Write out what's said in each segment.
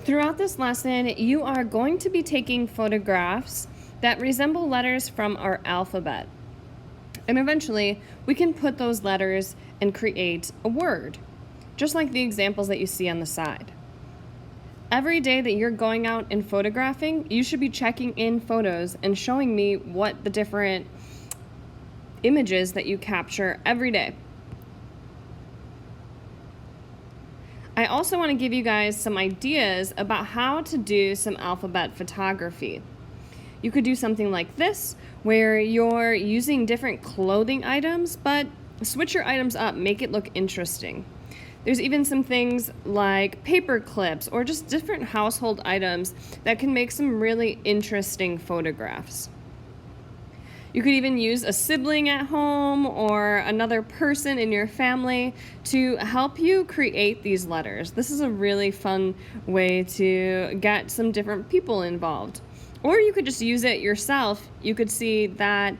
Throughout this lesson, you are going to be taking photographs that resemble letters from our alphabet. And eventually, we can put those letters and create a word, just like the examples that you see on the side. Every day that you're going out and photographing, you should be checking in photos and showing me what the different images that you capture every day. I also want to give you guys some ideas about how to do some alphabet photography. You could do something like this, where you're using different clothing items, but switch your items up, make it look interesting. There's even some things like paper clips or just different household items that can make some really interesting photographs. You could even use a sibling at home or another person in your family to help you create these letters. This is a really fun way to get some different people involved. Or you could just use it yourself. You could see that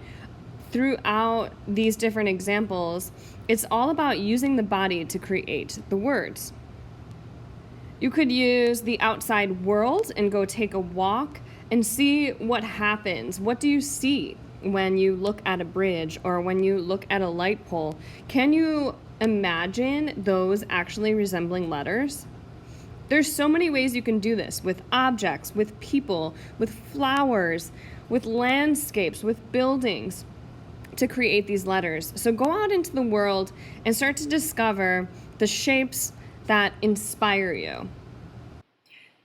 throughout these different examples, it's all about using the body to create the words. You could use the outside world and go take a walk and see what happens. What do you see when you look at a bridge or when you look at a light pole? Can you imagine those actually resembling letters? There's so many ways you can do this with objects, with people, with flowers, with landscapes, with buildings to create these letters. So go out into the world and start to discover the shapes that inspire you.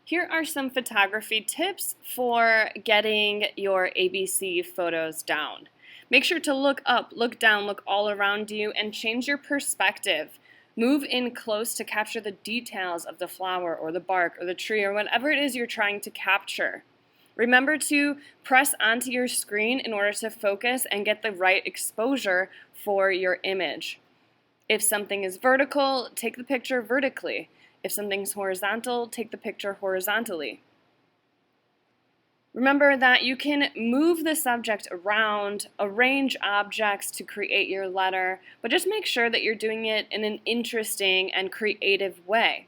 Here are some photography tips for getting your ABC photos down. Make sure to look up, look down, look all around you, and change your perspective. Move in close to capture the details of the flower or the bark or the tree or whatever it is you're trying to capture. Remember to press onto your screen in order to focus and get the right exposure for your image. If something is vertical, take the picture vertically. If something's horizontal, take the picture horizontally. Remember that you can move the subject around, arrange objects to create your letter, but just make sure that you're doing it in an interesting and creative way.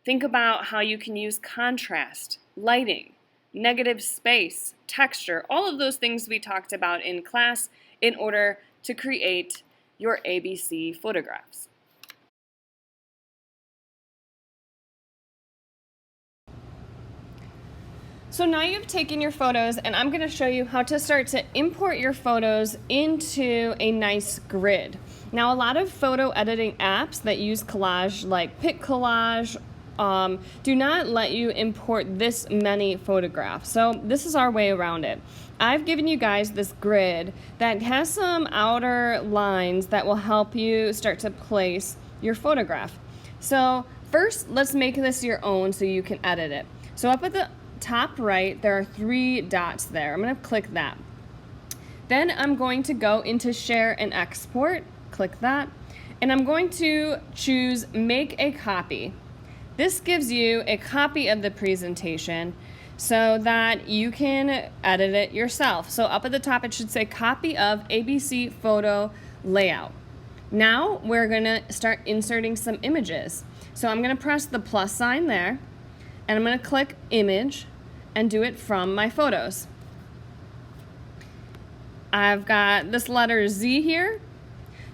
Think about how you can use contrast, lighting, negative space, texture, all of those things we talked about in class in order to create your ABC photographs. So now you've taken your photos, and I'm going to show you how to start to import your photos into a nice grid. Now, a lot of photo editing apps that use collage, like Pic Collage, do not let you import this many photographs. So this is our way around it. I've given you guys this grid that has some outer lines that will help you start to place your photograph. So first, let's make this your own so you can edit it. So up at the top right, there are 3 dots there. I'm going to click that. Then I'm going to go into Share and Export, click that, and I'm going to choose Make a Copy. This gives you a copy of the presentation so that you can edit it yourself. So up at the top it should say Copy of ABC Photo Layout. Now we're going to start inserting some images. So I'm going to press the plus sign there, and I'm going to click Image and do it from my photos. I've got this letter Z here.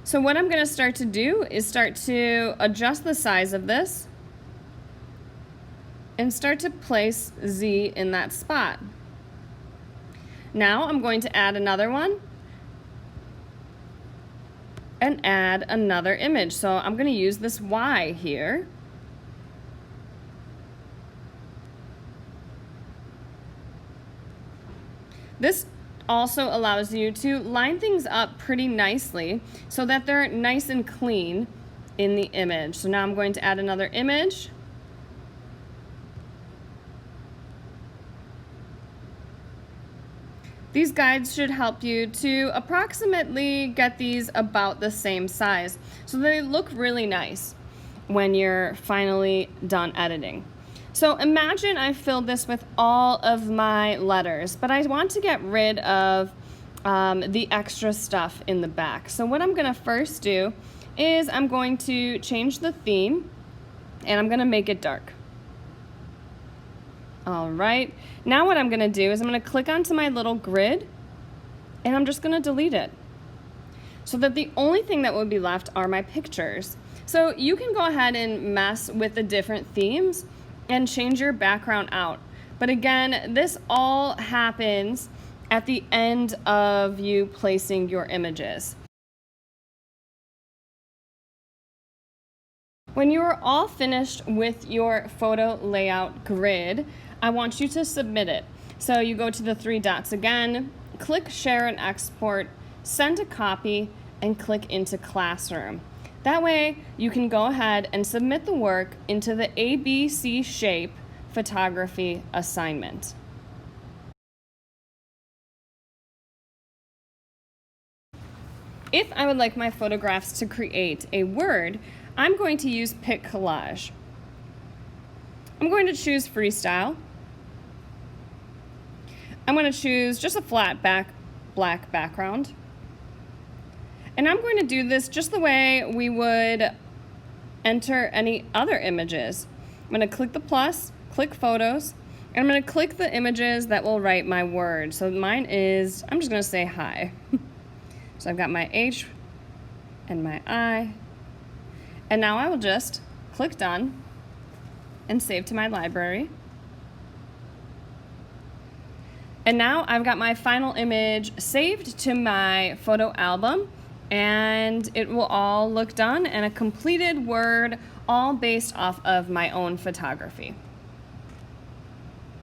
So what I'm going to start to do is start to adjust the size of this and start to place Z in that spot. Now I'm going to add another one and add another image. So I'm going to use this Y here. This also allows you to line things up pretty nicely so that they're nice and clean in the image. So now I'm going to add another image. These guides should help you to approximately get these about the same size so they look really nice when you're finally done editing. So imagine I filled this with all of my letters, but I want to get rid of the extra stuff in the back. So what I'm going to first do is I'm going to change the theme, and I'm going to make it dark. All right, now what I'm gonna do is I'm gonna click onto my little grid and I'm just gonna delete it so that the only thing that will be left are my pictures. So you can go ahead and mess with the different themes and change your background out. But again, this all happens at the end of you placing your images. When you are all finished with your photo layout grid, I want you to submit it. So you go to the three dots again, click Share and Export, send a copy, and click into Classroom. That way you can go ahead and submit the work into the ABC Shape photography assignment. If I would like my photographs to create a word, I'm going to use Pick Collage. I'm going to choose Freestyle. I'm going to choose just a flat black background. And I'm going to do this just the way we would enter any other images. I'm going to click the plus, click Photos, and I'm going to click the images that will write my word. So mine is, I'm just going to say hi. So I've got my H and my I. And now I will just click Done and save to my library. And now I've got my final image saved to my photo album, and it will all look done and a completed word, all based off of my own photography.